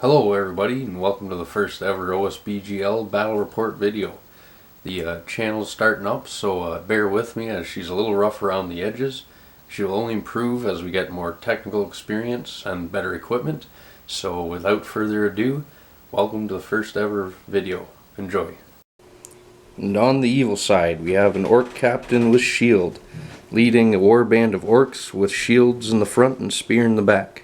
Hello everybody, and welcome to the first ever OSBGL battle report video. The channel's starting up, so bear with me as she's a little rough around the edges. She will only improve as we get more technical experience and better equipment. So without further ado, welcome to the first ever video. Enjoy. And on the evil side, we have an orc captain with shield, leading a warband of orcs with shields in the front and spear in the back.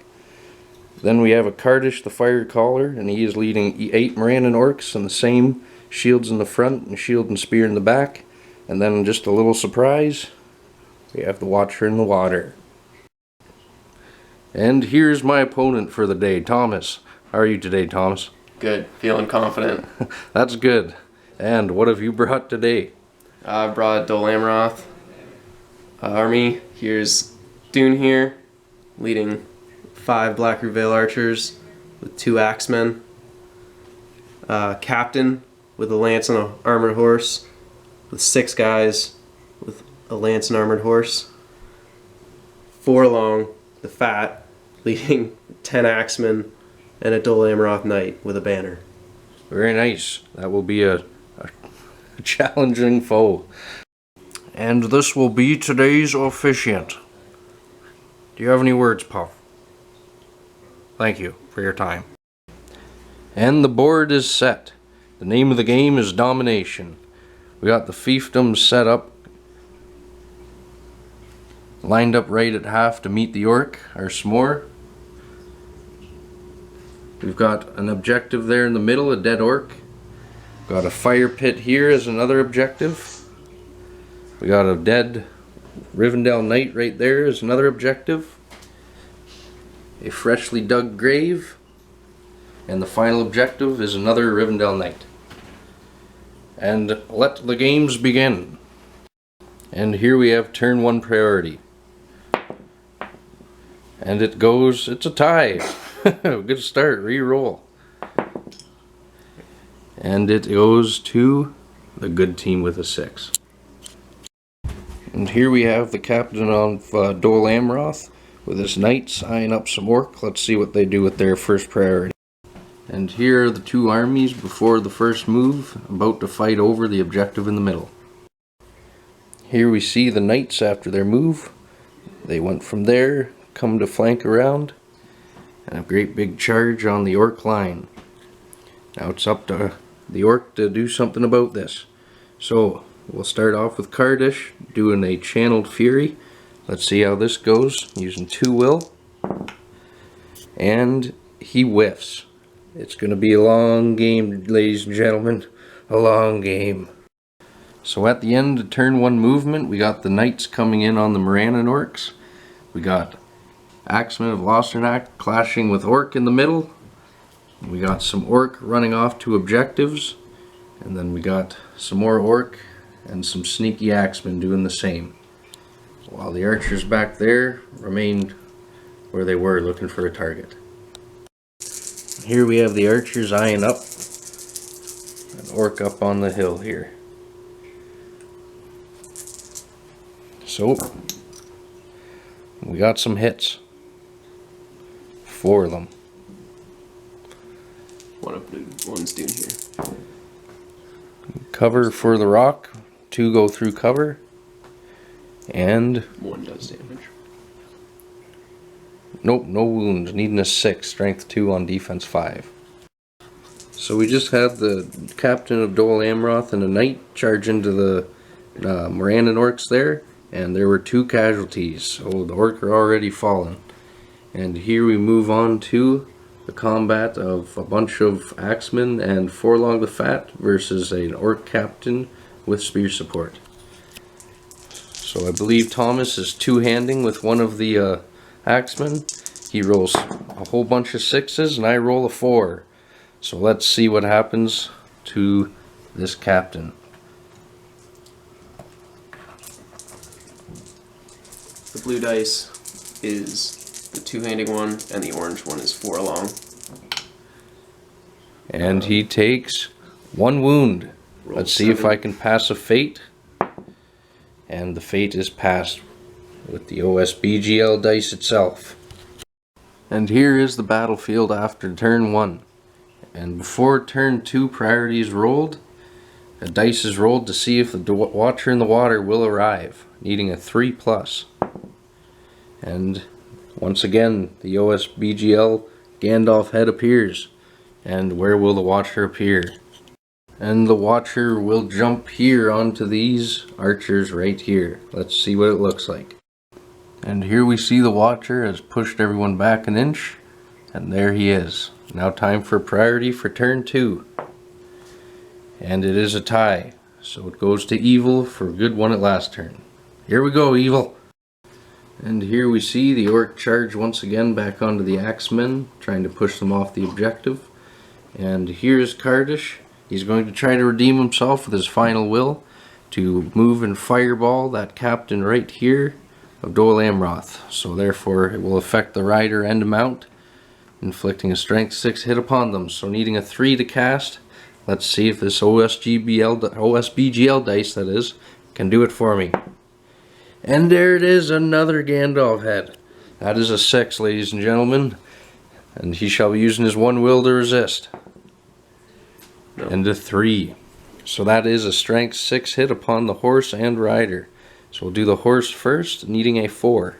Then we have a Kardish the Fire Caller, and he is leading 8 Morannon orcs and the same shields in the front and shield and spear in the back. And then just a little surprise, we have the Watcher in the Water. And here's my opponent for the day, Thomas. How are you today, Thomas? Good. Feeling confident. That's good. And what have you brought today? I brought Dol Amroth army. Here's Dune here, leading 5 Blackroot Vale archers with 2 axemen. Captain with a lance and an armored horse, with 6 guys with a lance and armored horse. Forlong, the fat, leading 10 axemen and a Dol Amroth knight with a banner. Very nice. That will be a challenging foe. And this will be today's officiant. Do you have any words, Puff? Thank you for your time. And the board is set. The name of the game is Domination. We got the Fiefdoms set up, lined up right at half to meet the orc, our s'more. We've got an objective there in the middle, a dead orc. Got a fire pit here as another objective. We got a dead Rivendell Knight right there as another objective. A freshly dug grave, and the final objective is another Rivendell Knight. And let the games begin. And here we have turn 1 priority. And it goes, it's a tie. Good start, re-roll. And it goes to the good team with a 6. And here we have the captain of Dol Amroth with his knights eyeing up some orc. Let's see what they do with their first priority. And here are the 2 armies before the first move, about to fight over the objective in the middle. Here we see the knights after their move. They went from there, come to flank around, and a great big charge on the orc line. Now it's up to the orc to do something about this. So we'll start off with Kardish doing a channeled fury. Let's see how this goes, using 2 will. And he whiffs. It's going to be a long game, ladies and gentlemen. A long game. So at the end of turn 1 movement, we got the knights coming in on the Morannon orcs. We got Axemen of Losternack clashing with orc in the middle. We got some orc running off to objectives. And then we got some more orc and some sneaky axemen doing the same. While the archers back there remained where they were, looking for a target. Here we have the archers eyeing up an orc up on the hill here. So we got some hits. 4 of them. One's Dune here. Cover for the rock. 2 go through cover. And 1 does damage. Nope, no wounds. Needing a 6, strength 2 on defense 5. So we just had the captain of Dol Amroth and a knight charge into the Morannon orcs there, and there were 2 casualties. So the orc are already fallen. And here we move on to the combat of a bunch of axemen and Forlong the Fat versus an orc captain with spear support. So I believe Thomas is 2-handing with one of the axemen. He rolls a whole bunch of 6s and I roll a 4. So let's see what happens to this captain. The blue dice is the 2-handing one, and the orange one is Forlong. And he takes 1 wound. Let's see if I can pass a fate. And the fate is passed with the OSBGL dice itself. And here is the battlefield after turn 1. And before turn 2 priority is rolled, a dice is rolled to see if the Watcher in the Water will arrive, needing a 3+. And once again, the OSBGL Gandalf head appears. And where will the Watcher appear? And the Watcher will jump here onto these archers right here. Let's see what it looks like. And here we see the Watcher has pushed everyone back an inch. And there he is. Now time for priority for turn 2. And it is a tie. So it goes to Evil for a good one at last turn. Here we go, Evil. And here we see the Orc charge once again back onto the Axemen, trying to push them off the objective. And here's Kardish. He's going to try to redeem himself with his final will to move and fireball that captain right here of Dol Amroth. So therefore it will affect the rider and mount, inflicting a strength 6 hit upon them. So needing a 3 to cast. Let's see if this OSBGL dice, that is, can do it for me. And there it is, another Gandalf head. That is a 6, ladies and gentlemen. And he shall be using his 1 will to resist. No. And a 3. So that is a strength 6 hit upon the horse and rider. So we'll do the horse first, needing a 4.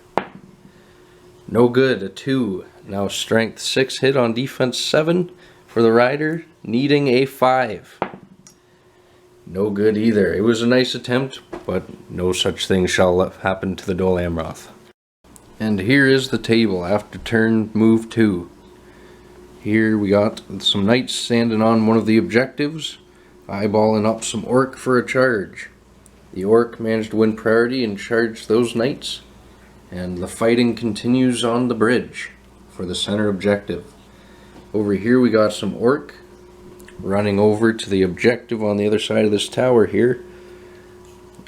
No good, a 2. Now strength 6 hit on defense 7 for the rider, needing a 5. No good either. It was a nice attempt, but no such thing shall happen to the Dol Amroth. And here is the table after turn move 2. Here we got some knights standing on one of the objectives, eyeballing up some orc for a charge. The orc managed to win priority and charge those knights, and the fighting continues on the bridge for the center objective. Over here we got some orc running over to the objective on the other side of this tower here.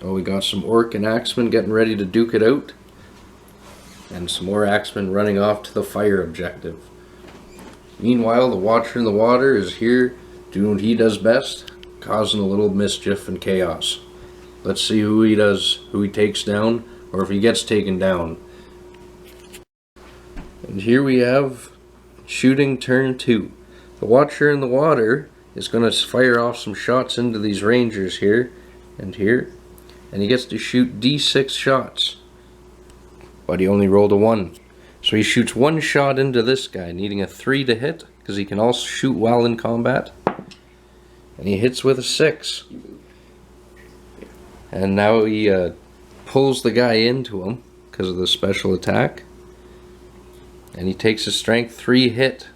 Oh, we got some orc and axemen getting ready to duke it out, and some more axemen running off to the fire objective. Meanwhile, the Watcher in the Water is here doing what he does best, causing a little mischief and chaos. Let's see who he takes down, or if he gets taken down. And here we have shooting turn 2. The Watcher in the Water is going to fire off some shots into these rangers here and here, and he gets to shoot D6 shots, but he only rolled a 1. So he shoots 1 shot into this guy, needing a 3 to hit, because he can also shoot while in combat. And he hits with a 6. And now he pulls the guy into him, because of the special attack. And he takes a strength 3 hit,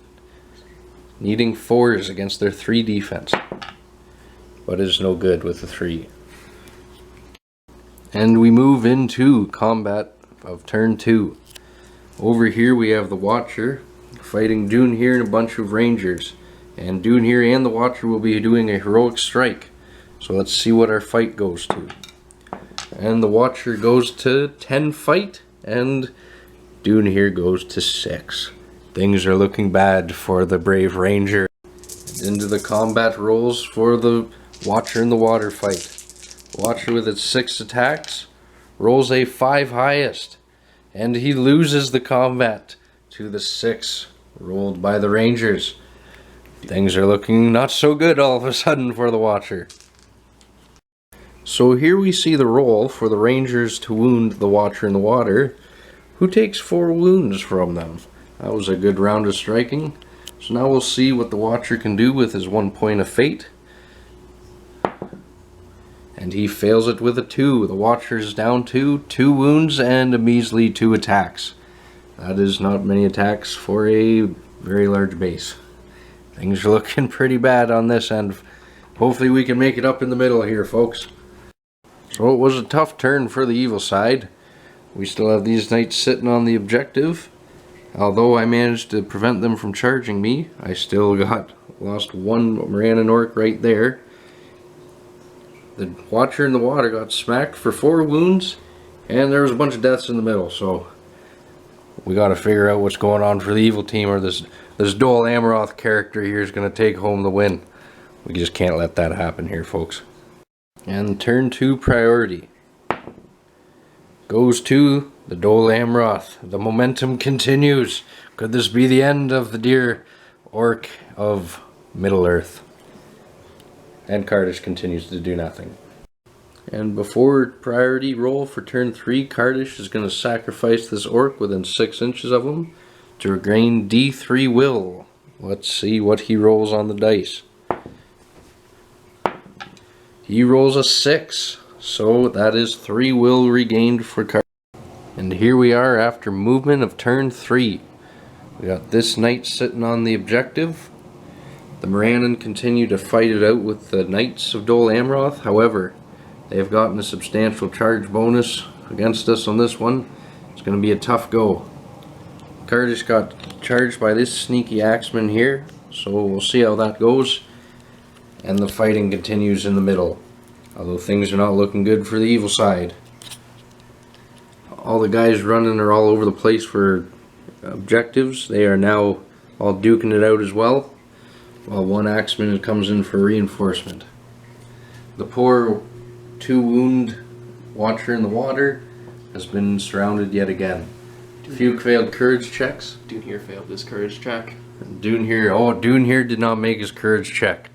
needing 4s against their 3 defense. But is no good with a 3. And we move into combat of turn 2. Over here we have the Watcher fighting Dune here and a bunch of Rangers. And Dune here and the Watcher will be doing a heroic strike. So let's see what our fight goes to. And the Watcher goes to 10 fight, and Dune here goes to 6. Things are looking bad for the brave Ranger. And into the combat rolls for the Watcher in the Water fight. Watcher with its 6 attacks rolls a 5 highest. And he loses the combat to the 6 rolled by the Rangers. Things are looking not so good all of a sudden for the Watcher. So here we see the roll for the Rangers to wound the Watcher in the Water, who takes 4 wounds from them. That was a good round of striking. So now we'll see what the Watcher can do with his 1 point of fate. And he fails it with a 2. The Watcher is down to 2 wounds and a measly 2 attacks. That is not many attacks for a very large base. Things are looking pretty bad on this end. Hopefully we can make it up in the middle here, folks. So it was a tough turn for the evil side. We still have these knights sitting on the objective. Although I managed to prevent them from charging me, I still lost 1 Morannon Orc right there. The Watcher in the Water got smacked for 4 wounds, and there was a bunch of deaths in the middle, so we gotta figure out what's going on for the evil team, or this Dol Amroth character here is gonna take home the win. We just can't let that happen here, folks. And turn 2 priority goes to the Dol Amroth. The momentum continues. Could this be the end of the dear Orc of Middle Earth. And Kardish continues to do nothing. And before priority roll for turn 3, Kardish is going to sacrifice this orc within 6 inches of him to gain D3 will. Let's see what he rolls on the dice. He rolls a 6, so that is 3 will regained for Kardish. And here we are after movement of turn 3. We got this knight sitting on the objective. The Morannon continue to fight it out with the Knights of Dol Amroth. However, they have gotten a substantial charge bonus against us on this one. It's going to be a tough go. Kardish got charged by this sneaky axeman here, so we'll see how that goes. And the fighting continues in the middle, although things are not looking good for the evil side. All the guys running are all over the place for objectives. They are now all duking it out as well, while one axeman comes in for reinforcement. The poor 2-wound watcher in the water has been surrounded yet again. A few failed courage checks. Dune here failed his courage check. Dune here did not make his courage check.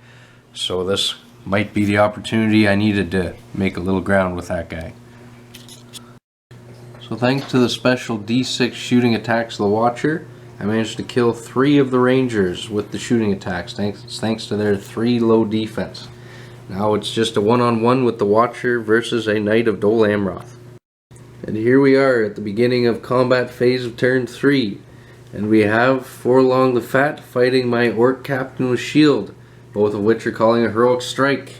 So this might be the opportunity I needed to make a little ground with that guy. So thanks to the special D6 shooting attacks of the Watcher, I managed to kill 3 of the Rangers with the shooting attacks, thanks to their 3 low defense. Now it's just a one-on-one with the Watcher versus a Knight of Dol Amroth. And here we are at the beginning of combat phase of turn 3. And we have Forlong the Fat fighting my Orc Captain with Shield, both of which are calling a heroic strike.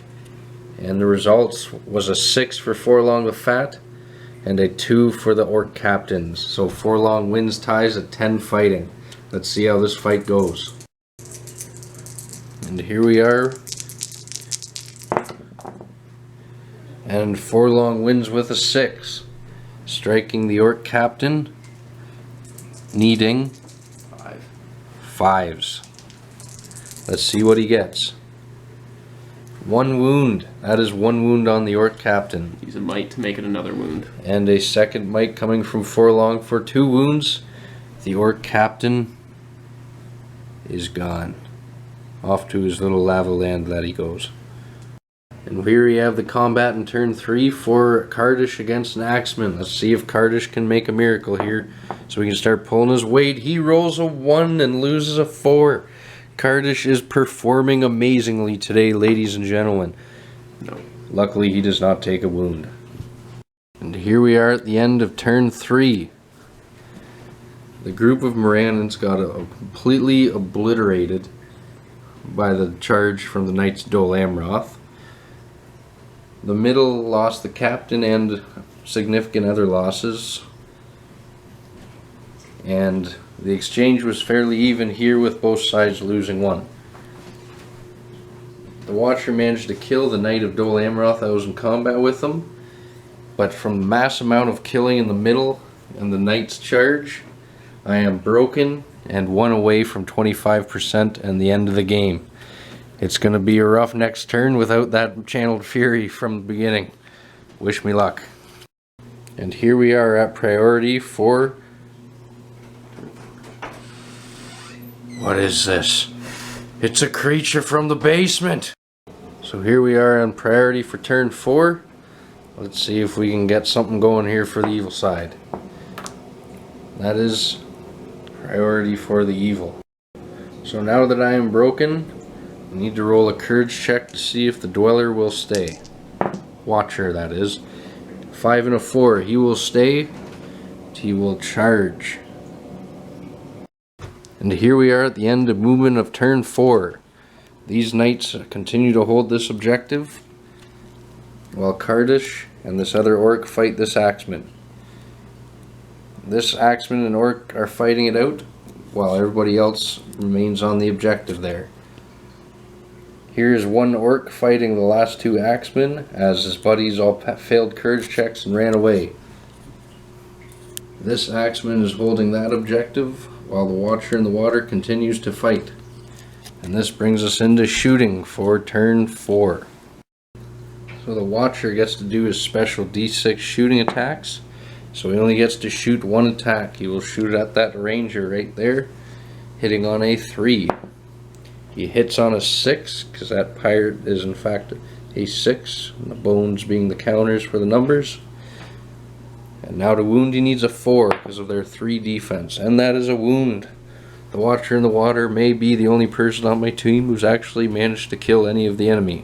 And the results was a 6 for Forlong the Fat and a 2 for the Orc Captains. So Forlong wins ties at 10 fighting. Let's see how this fight goes. And here we are. And Forlong wins with a 6, striking the Orc Captain, needing 5s. Let's see what he gets. 1 wound. That is 1 wound on the Orc Captain. Use a might to make it another wound. And a second might coming from Forlong for 2 wounds. The Orc Captain is gone. Off to his little lava land that he goes. And here we have the combat in turn 3 for Kardish against an Axeman. Let's see if Kardish can make a miracle here so we can start pulling his weight. He rolls a 1 and loses a 4. Kardish is performing amazingly today, ladies and gentlemen. No. Luckily, he does not take a wound. And here we are at the end of turn 3. The group of Morannons got completely obliterated by the charge from the Knights of Dol Amroth. The middle lost the captain and significant other losses. And the exchange was fairly even here with both sides losing 1. The Watcher managed to kill the Knight of Dol Amroth that was in combat with him. But from the mass amount of killing in the middle and the Knight's charge, I am broken and 1 away from 25% and the end of the game. It's going to be a rough next turn without that channeled fury from the beginning. Wish me luck. And here we are at priority for... What is this? It's a creature from the basement! So here we are on priority for turn 4. Let's see if we can get something going here for the evil side. That is priority for the evil. So now that I am broken, I need to roll a courage check to see if the Dweller will stay. Watcher, that is. 5 and a 4. He will stay. He will charge. And here we are at the end of movement of turn 4. These knights continue to hold this objective, while Kardish and this other orc fight this axeman. This axeman and orc are fighting it out, while everybody else remains on the objective there. Here's one orc fighting the last 2 axemen, as his buddies all failed courage checks and ran away. This axeman is holding that objective, while the Watcher in the water continues to fight. And this brings us into shooting for turn 4. So the Watcher gets to do his special D6 shooting attacks. So he only gets to shoot 1 attack. He will shoot at that Ranger right there, hitting on a 3. He hits on a 6 because that pirate is in fact a 6, and the bones being the counters for the numbers. And now to wound he needs a 4 because of their 3 defense, and that is a wound. The Watcher in the Water may be the only person on my team who's actually managed to kill any of the enemy.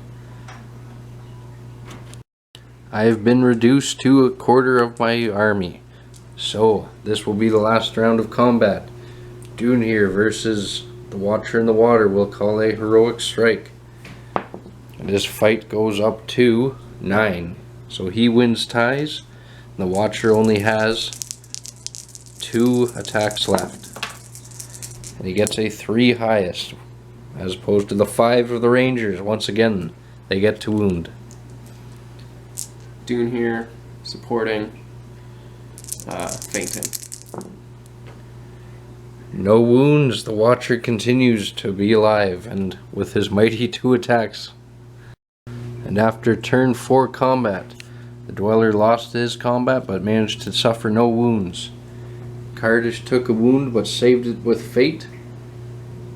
I have been reduced to a quarter of my army, so this will be the last round of combat. Dune here versus the Watcher in the Water will call a heroic strike. And this fight goes up to 9, so he wins ties. The Watcher only has 2 attacks left, and he gets a 3 highest, as opposed to the 5 of the Rangers. Once again, they get to wound. Dune here, supporting, fainting. No wounds, the Watcher continues to be alive, and with his mighty 2 attacks. And after turn 4 combat, the Dweller lost his combat but managed to suffer no wounds. Kardish took a wound but saved it with fate,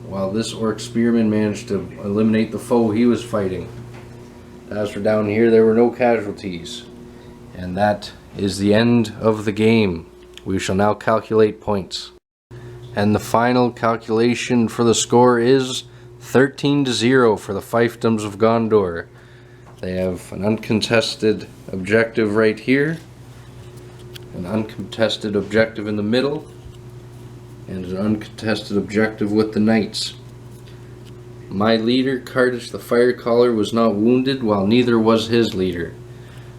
while this Orc Spearman managed to eliminate the foe he was fighting. As for down here, there were no casualties. And that is the end of the game. We shall now calculate points. And the final calculation for the score is 13-0 for the Fiefdoms of Gondor. They have an uncontested objective right here, an uncontested objective in the middle, and an uncontested objective with the Knights. My leader, Kardish the Firecaller, was not wounded, while neither was his leader.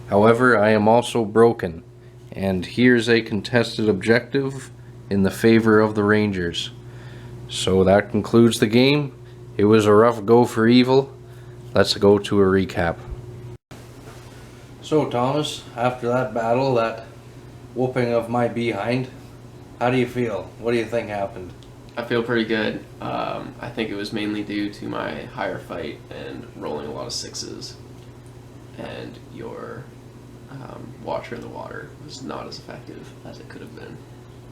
However, I am also broken, and here's a contested objective in the favor of the Rangers. So that concludes the game. It was a rough go for evil. Let's go to a recap. So Thomas, after that battle, that whooping of my behind, how do you feel? What do you think happened? I feel pretty good. I think it was mainly due to my higher fight and rolling a lot of 6s. And your Watcher in the Water was not as effective as it could have been.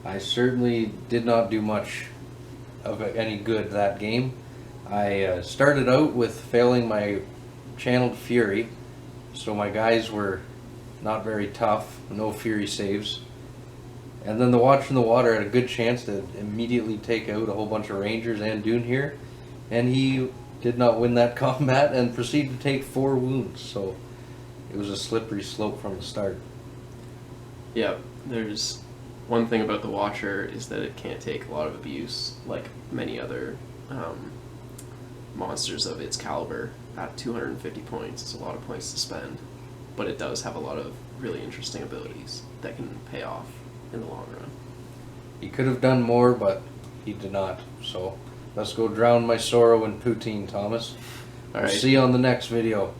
I certainly did not do much of any good that game. I started out with failing my channeled Fury, so my guys were not very tough, no Fury saves. And then the Watcher in the Water had a good chance to immediately take out a whole bunch of Rangers and Dune here, and he did not win that combat and proceeded to take 4 wounds, so it was a slippery slope from the start. Yeah, there's one thing about the Watcher is that it can't take a lot of abuse like many other monsters of its caliber. At 250 points, it's a lot of points to spend, but it does have a lot of really interesting abilities that can pay off in the long run. He could have done more, but he did not. So let's go drown my sorrow in poutine, Thomas. All right. We'll see you on the next video.